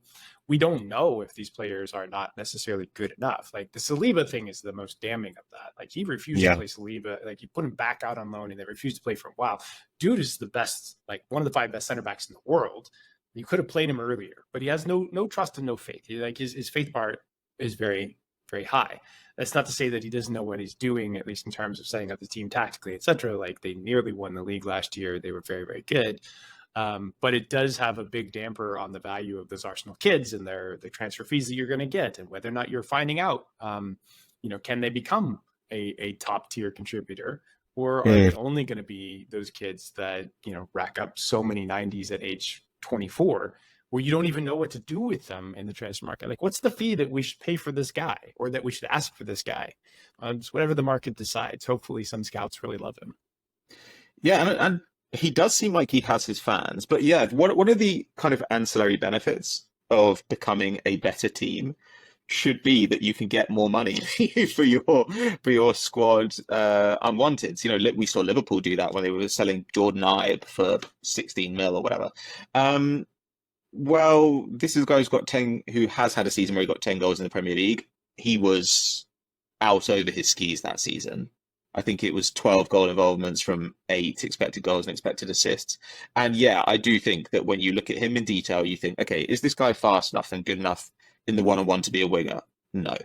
We don't know if these players are not necessarily good enough. Like, the Saliba thing is the most damning of that. Like, he refused to play Saliba. Like, you put him back out on loan and they refused to play for a while. Dude is the best, like one of the 5 best center backs in the world. You could have played him earlier, but he has no trust and no faith. Like, his faith part is very, very high. That's not to say that he doesn't know what he's doing, at least in terms of setting up the team tactically, etc. Like, they nearly won the league last year. They were very, very good. But it does have a big damper on the value of those Arsenal kids and the transfer fees that you're going to get, and whether or not you're finding out, can they become a top tier contributor, or are they only going to be those kids that, rack up so many 90s at age 24, where you don't even know what to do with them in the transfer market? Like, what's the fee that we should pay for this guy, or that we should ask for this guy? It's whatever the market decides. Hopefully some scouts really love him. Yeah, and he does seem like he has his fans. But yeah, what are the kind of ancillary benefits of becoming a better team? Should be that you can get more money for your squad unwanted. We saw Liverpool do that when they were selling Jordan Ibe for 16 mil or whatever. Well, this is a guy who has had a season where he got 10 goals in the Premier League. He was out over his skis that season. I think it was 12 goal involvements from 8 expected goals and expected assists. And yeah, I do think that when you look at him in detail, you think, okay, is this guy fast enough and good enough in the one-on-one to be a winger? No.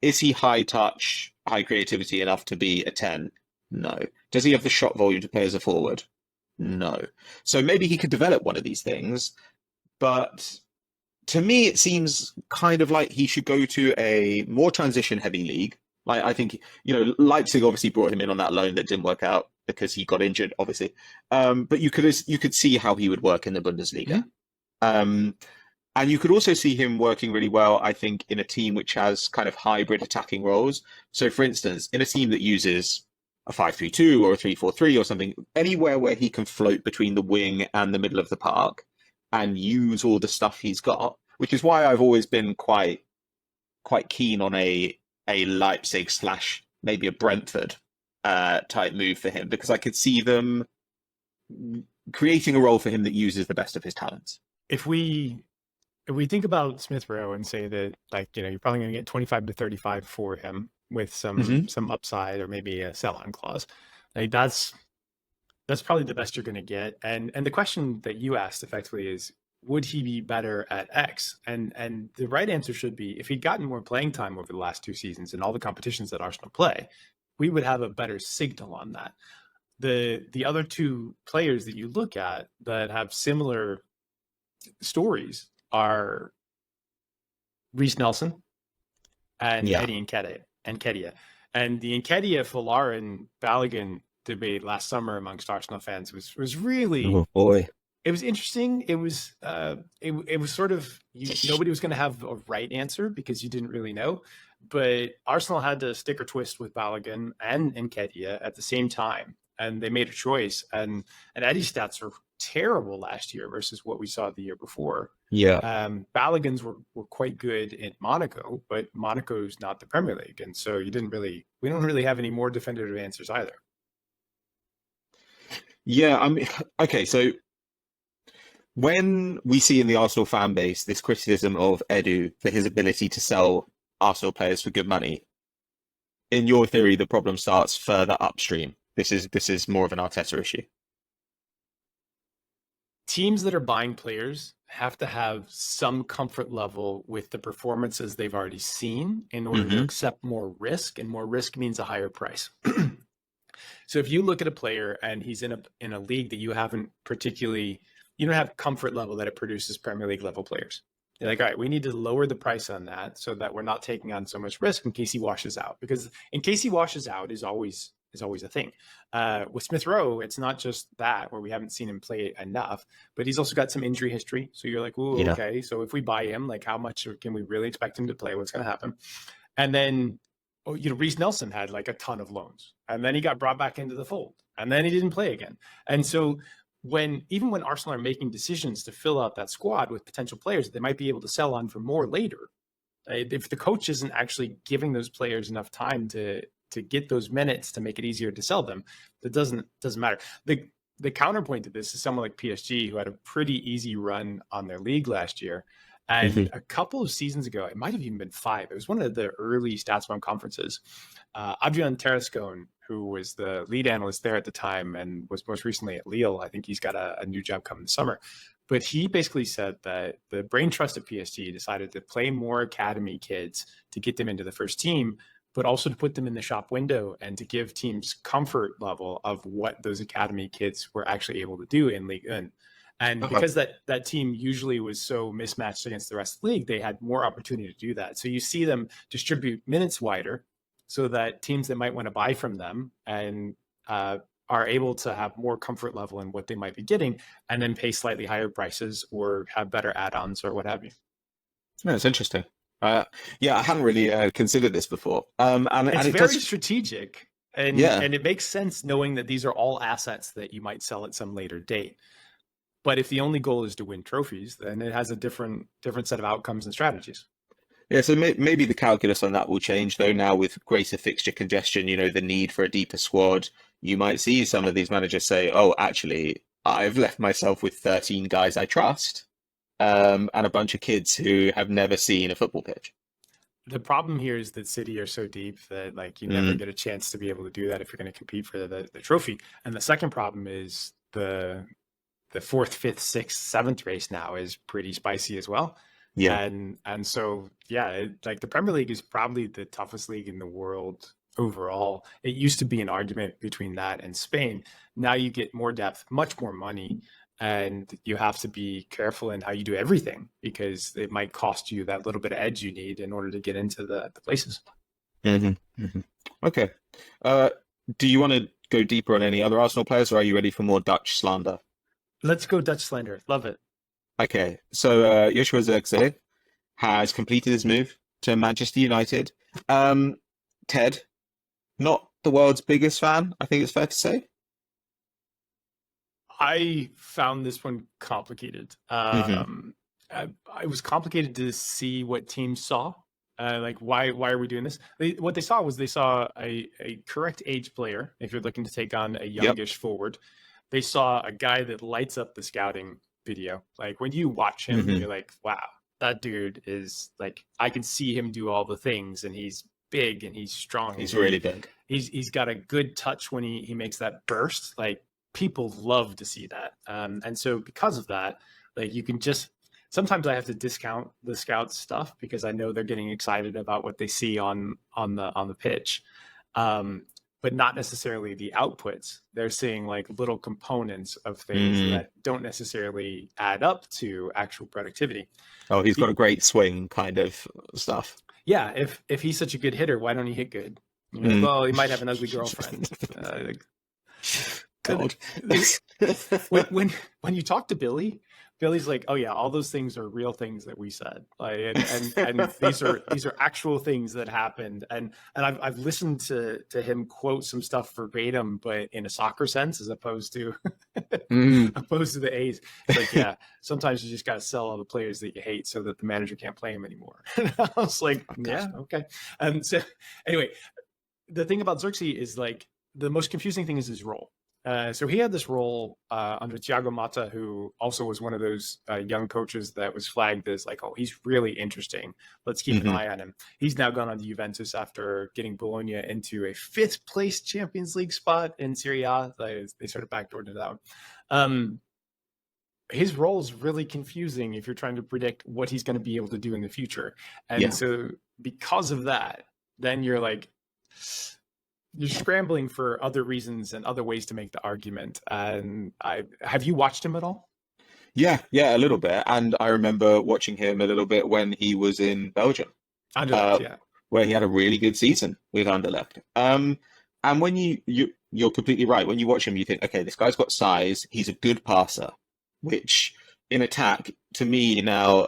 Is he high touch, high creativity enough to be a 10? No. Does he have the shot volume to play as a forward? No. So maybe he could develop one of these things. But to me, it seems kind of like he should go to a more transition-heavy league. Like, I think, Leipzig obviously brought him in on that loan that didn't work out because he got injured, obviously. But you could see how he would work in the Bundesliga. And you could also see him working really well, I think, in a team which has kind of hybrid attacking roles. So, for instance, in a team that uses a 5-3-2 or a 3-4-3 or something, anywhere where he can float between the wing and the middle of the park and use all the stuff he's got, which is why I've always been quite keen on a Leipzig / maybe a Brentford type move for him, because I could see them creating a role for him that uses the best of his talents. If we think about Smith Rowe and say that, like, you're probably going to get 25 to 35 for him with some upside or maybe a sell-on clause, like that's probably the best you're going to get. And the question that you asked effectively is, would he be better at X? And the right answer should be, if he'd gotten more playing time over the last 2 seasons in all the competitions that Arsenal play, we would have a better signal on that. The other 2 players that you look at that have similar stories are Reece Nelson and Eddie Nketiah. And the Nketiah, Folarin, Balogun debate last summer amongst Arsenal fans was really, Oh boy. it was interesting. It was it was sort of nobody was going to have a right answer because you didn't really know, but Arsenal had to stick or twist with Balogun and Nketiah at the same time, and they made a choice. And Eddie's stats were terrible last year versus what we saw the year before. Yeah. Balogun's were quite good in Monaco, but Monaco's not the Premier League, and so we don't really have any more definitive answers either. Yeah, I mean, okay, so when we see in the Arsenal fan base this criticism of Edu for his ability to sell Arsenal players for good money, in your theory, the problem starts further upstream. This is more of an Arteta issue. Teams that are buying players have to have some comfort level with the performances they've already seen in order to accept more risk, and more risk means a higher price. So if you look at a player and he's in a league that you don't have comfort level that it produces Premier League level players. You're like, all right, we need to lower the price on that so that we're not taking on so much risk in case he washes out. Because in case he washes out is always a thing. With Smith Rowe, it's not just that where we haven't seen him play enough, but he's also got some injury history. So you're like, ooh, okay. So if we buy him, like how much can we really expect him to play? What's going to happen? And then, Reece Nelson had like a ton of loans, and then he got brought back into the fold, and then he didn't play again. And so even when Arsenal are making decisions to fill out that squad with potential players that they might be able to sell on for more later, if the coach isn't actually giving those players enough time to get those minutes to make it easier to sell them, that doesn't matter. The counterpoint to this is someone like PSG, who had a pretty easy run on their league last year. And a couple of seasons ago, it might have even been 5. It was one of the early StatsBomb conferences. Adrian Tarascon, who was the lead analyst there at the time and was most recently at Lille, I think he's got a new job coming this summer. But he basically said that the brain trust of PSG decided to play more academy kids to get them into the first team, but also to put them in the shop window and to give teams comfort level of what those academy kids were actually able to do in Ligue 1. And because that team usually was so mismatched against the rest of the league, they had more opportunity to do that. So you see them distribute minutes wider so that teams that might want to buy from them and are able to have more comfort level in what they might be getting, and then pay slightly higher prices or have better add-ons or what have you. No, it's interesting. I hadn't really considered this before. And it's and very strategic, and it makes sense knowing that these are all assets that you might sell at some later date. But if the only goal is to win trophies, then it has a different set of outcomes and strategies. Yeah, so maybe the calculus on that will change, though. Now with greater fixture congestion, the need for a deeper squad, you might see some of these managers say, oh, actually, I've left myself with 13 guys I trust, and a bunch of kids who have never seen a football pitch. The problem here is that City are so deep that you never get a chance to be able to do that if you're going to compete for the trophy. And the second problem is the 4th, 5th, 6th, 7th race now is pretty spicy as well. Yeah. And so, the Premier League is probably the toughest league in the world overall. It used to be an argument between that and Spain. Now you get more depth, much more money, and you have to be careful in how you do everything because it might cost you that little bit of edge you need in order to get into the places. Okay. Do you want to go deeper on any other Arsenal players, or are you ready for more Dutch slander? Let's go Dutch slander. Love it. Okay, so Joshua Zirkzee has completed his move to Manchester United. Ted, not the world's biggest fan, I think it's fair to say. I found this one complicated. It was complicated to see what teams saw. Why are we doing this? What they saw was a correct age player. If you're looking to take on a youngish forward, they saw a guy that lights up the scouting video. Like when you watch him, you're like, wow, that dude is like, I can see him do all the things, and he's big and he's strong. He's really big. He's got a good touch when he makes that burst. Like people love to see that. And so because of that, like you can just, sometimes I have to discount the scouts stuff because I know they're getting excited about what they see on the pitch. But not necessarily the outputs. They're seeing like little components of things that don't necessarily add up to actual productivity. Oh, he's got a great swing kind of stuff. Yeah, if he's such a good hitter, why don't he hit good? You're like, well, he might have an ugly girlfriend. God. when you talk to Billy's like, oh yeah, all those things are real things that we said, like, and these are actual things that happened, and I've listened to him quote some stuff verbatim, but in a soccer sense as opposed to opposed to the A's. It's like, yeah, sometimes you just got to sell all the players that you hate so that the manager can't play them anymore. And I was like, yeah, okay. And so anyway, the thing about Zirkzee is like the most confusing thing is his role. So he had this role under Thiago Motta, who also was one of those young coaches that was flagged as like, oh, he's really interesting. Let's keep an eye on him. He's now gone on to Juventus after getting Bologna into a 5th place Champions League spot in Serie A. They sort of backdoored it out. His role is really confusing if you're trying to predict what he's going to be able to do in the future. And so because of that, then you're like, you're scrambling for other reasons and other ways to make the argument. And have you watched him at all? Yeah, a little bit. And I remember watching him a little bit when he was in Belgium, where he had a really good season with Anderlecht. And when you're completely right. When you watch him, you think, okay, this guy's got size. He's a good passer, which in attack, to me now,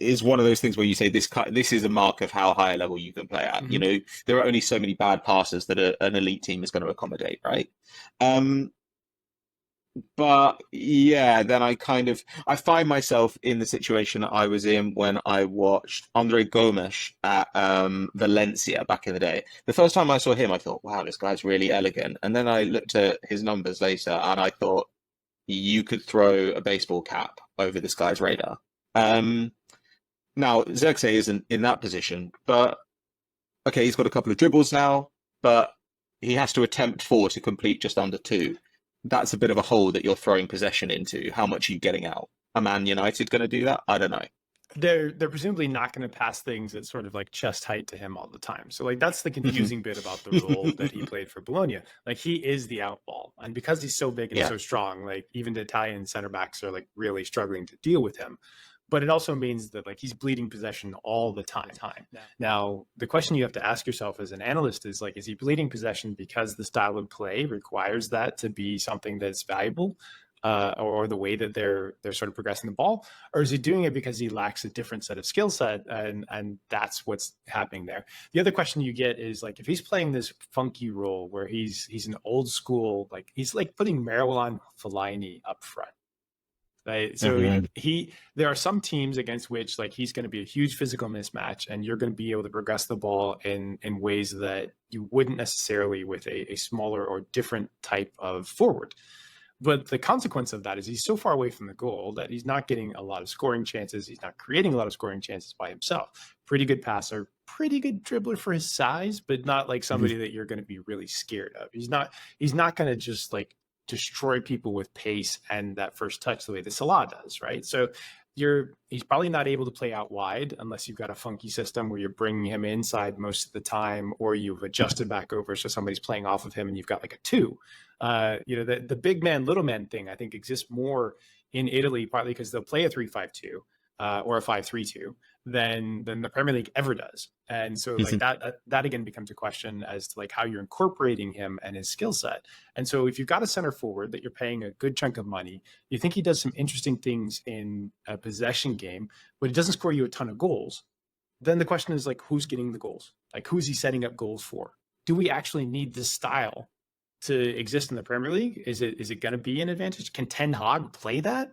is one of those things where you say this is a mark of how high a level you can play at. You know, there are only so many bad passes that an elite team is going to accommodate, right? But yeah, then I find myself in the situation I was in when I watched Andre Gomes at Valencia back in the day. The first time I saw him, I thought, wow, this guy's really elegant. And then I looked at his numbers later and I thought, you could throw a baseball cap over this guy's radar. Now, Zirkzee isn't in that position, but okay, he's got a couple of dribbles now, but he has to attempt 4 to complete just under 2. That's a bit of a hole that you're throwing possession into. How much are you getting out? Are Man United going to do that? I don't know. They're presumably not going to pass things at sort of like chest height to him all the time. So like that's the confusing bit about the role that he played for Bologna. Like he is the outball, and because he's so big and so strong, like even the Italian center backs are like really struggling to deal with him. But it also means that like he's bleeding possession all the time. Now, the question you have to ask yourself as an analyst is like, is he bleeding possession because the style of play requires that to be something that's valuable, or the way that they're sort of progressing the ball, or is he doing it because he lacks a different set of skill set, and that's what's happening there? The other question you get is like, if he's playing this funky role where he's an old school, like he's like putting Marouane Fellaini up front. Right. So there are some teams against which like he's going to be a huge physical mismatch, and you're going to be able to progress the ball in ways that you wouldn't necessarily with a smaller or different type of forward. But the consequence of that is he's so far away from the goal that he's not getting a lot of scoring chances. He's not creating a lot of scoring chances by himself. Pretty good passer, pretty good dribbler for his size, but not like somebody that you're going to be really scared of. He's not going to just like destroy people with pace and that first touch the way that Salah does, right? So he's probably not able to play out wide unless you've got a funky system where you're bringing him inside most of the time, or you've adjusted back over so somebody's playing off of him and you've got like a 2. The big man, little man thing, I think exists more in Italy, partly because they'll play a 3-5-2 or a 5-3-2 than the Premier League ever does. And so like that again becomes a question as to like how you're incorporating him and his skill set. And so if you've got a center forward that you're paying a good chunk of money, you think he does some interesting things in a possession game, but he doesn't score you a ton of goals, then the question is like, who's getting the goals? Like, who's he setting up goals for? Do we actually need this style to exist in the Premier League? Is it going to be an advantage? Can Ten Hag play that?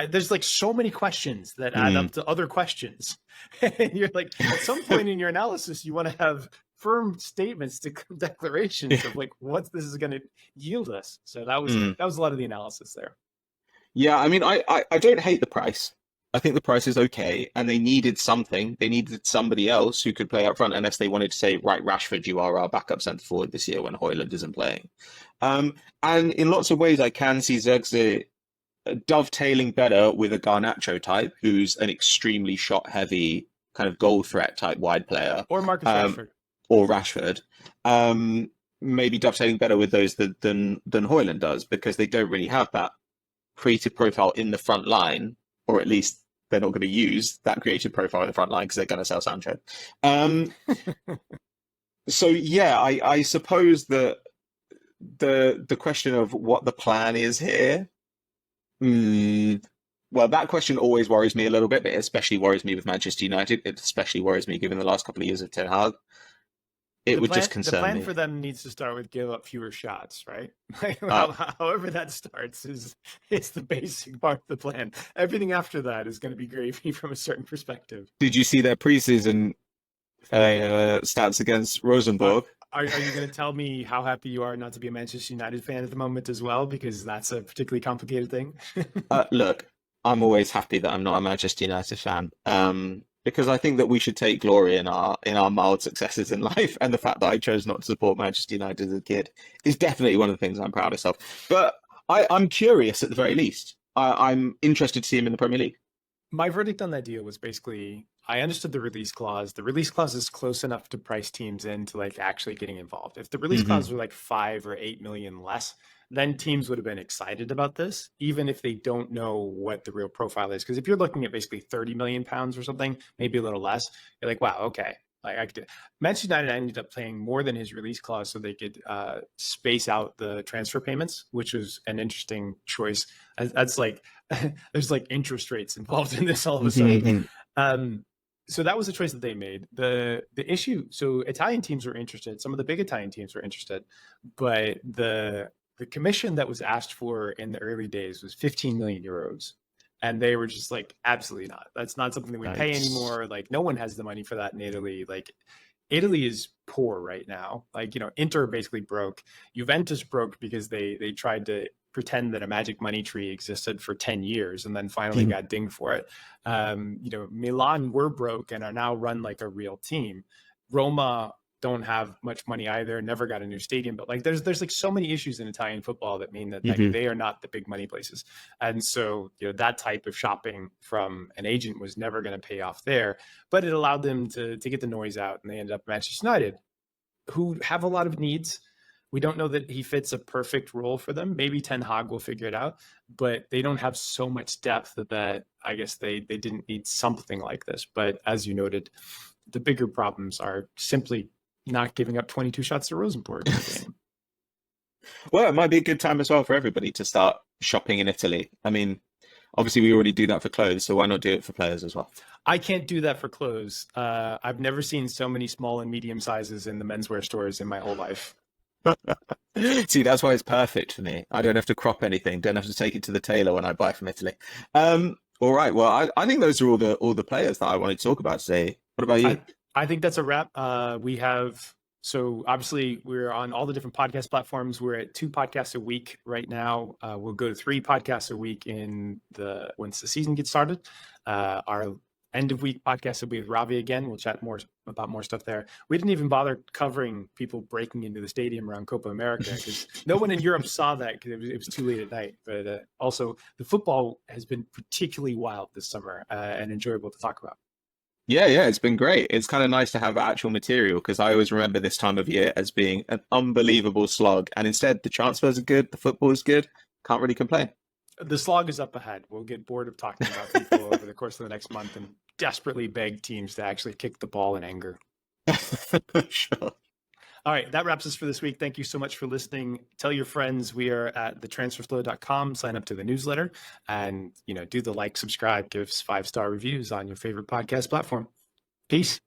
There's like so many questions that add up to other questions. And you're like, at some point in your analysis, you want to have firm statements to declarations of like what this is going to yield us. So that was a lot of the analysis there. Yeah, I mean, I don't hate the price. I think the price is okay, and they needed something. They needed somebody else who could play up front, unless they wanted to say, right, Rashford, you are our backup centre forward this year when Højlund isn't playing. And in lots of ways, I can see Zirkzee dovetailing better with a Garnacho type, who's an extremely shot-heavy kind of goal threat type wide player, or Marcus Rashford, or Rashford. Maybe dovetailing better with those than Højlund does, because they don't really have that creative profile in the front line, or at least they're not going to use that creative profile in the front line because they're going to sell Sancho. So yeah, I suppose that the question of what the plan is here. Hmm, well, that question always worries me a little bit, but it especially worries me with Manchester United. It especially worries me given the last couple of years of Ten Hag. It would just The concern plan me. for them needs to start with give up fewer shots, right? Uh, However that starts is the basic part of the plan. Everything after that is going to be gravy from a certain perspective. did you see their preseason stats against Uh, Rosenborg? are you going to tell me how happy you are not to be a Manchester United fan at the moment as well? Because that's a particularly complicated thing. Look, I'm always happy that I'm not a Manchester United fan, because I think that we should take glory in our mild successes in life, and the fact that I chose not to support Manchester United as a kid is definitely one of the things I'm proudest of. But I'm curious at the very least. I'm interested to see him in the Premier League. My verdict on that deal was basically I understood the release clause. The release clause is close enough to price teams into like actually getting involved. If the release clause Hmm. were like 5 or 8 million less, then teams would have been excited about this, even if they don't know what the real profile is. Because if you're looking at basically 30 million pounds or something, maybe a little less, you're like, wow, okay. Like I could, Manchester United ended up playing more than his release clause so they could space out the transfer payments, which was an interesting choice. That's like there's like interest rates involved in this all of a sudden. Hmm. Um, so that was the choice that they made. The issue, so Italian teams were interested. Some of the big Italian teams were interested, but the commission that was asked for in the early days was 15 million euros. And they were just like, absolutely not. That's not something that we pay Nice. anymore. Like, no one has the money for that in Italy. Like, Italy is poor right now. Like, Inter basically broke. Juventus broke because they tried to pretend that a magic money tree existed for 10 years and then finally got dinged for it. Milan were broke and are now run like a real team. Roma don't have much money either, never got a new stadium, but like there's like so many issues in Italian football that mean that like Hmm. they are not the big money places. And so, that type of shopping from an agent was never going to pay off there, but it allowed them to get the noise out, and they ended up Manchester United, who have a lot of needs. We don't know that he fits a perfect role for them. Maybe Ten Hag will figure it out, but they don't have so much depth that I guess they didn't need something like this. But as you noted, the bigger problems are simply not giving up 22 shots to Rosenborg in a game. Well, it might be a good time as well for everybody to start shopping in Italy. I mean, obviously we already do that for clothes, so why not do it for players as well? I can't do that for clothes. I've never seen so many small and medium sizes in the menswear stores in my whole life. See, that's why it's perfect for me. I don't have to crop anything, don't have to take it to the tailor when I buy from Italy. All right. Well, I think those are all the players that I wanted to talk about today. What about you? I think that's a wrap. We have so obviously we're on all the different podcast platforms. We're at 2 podcasts a week right now. We'll go to 3 podcasts a week once the season gets started. Our end of week podcast will be with Ravi again. We'll chat more about more stuff there. We didn't even bother covering people breaking into the stadium around Copa America because no one in Europe saw that because it was too late at night. But also the football has been particularly wild this summer and enjoyable to talk about. Yeah, it's been great. It's kind of nice to have actual material because I always remember this time of year as being an unbelievable slog. And instead, the transfers are good, the football is good. Can't really complain. The slog is up ahead. We'll get bored of talking about people over the course of the next month and desperately beg teams to actually kick the ball in anger. Sure. All right, that wraps us for this week. Thank you so much for listening. Tell your friends we are at thetransferflow.com. Sign up to the newsletter and, do the like, subscribe, give us 5-star reviews on your favorite podcast platform. Peace.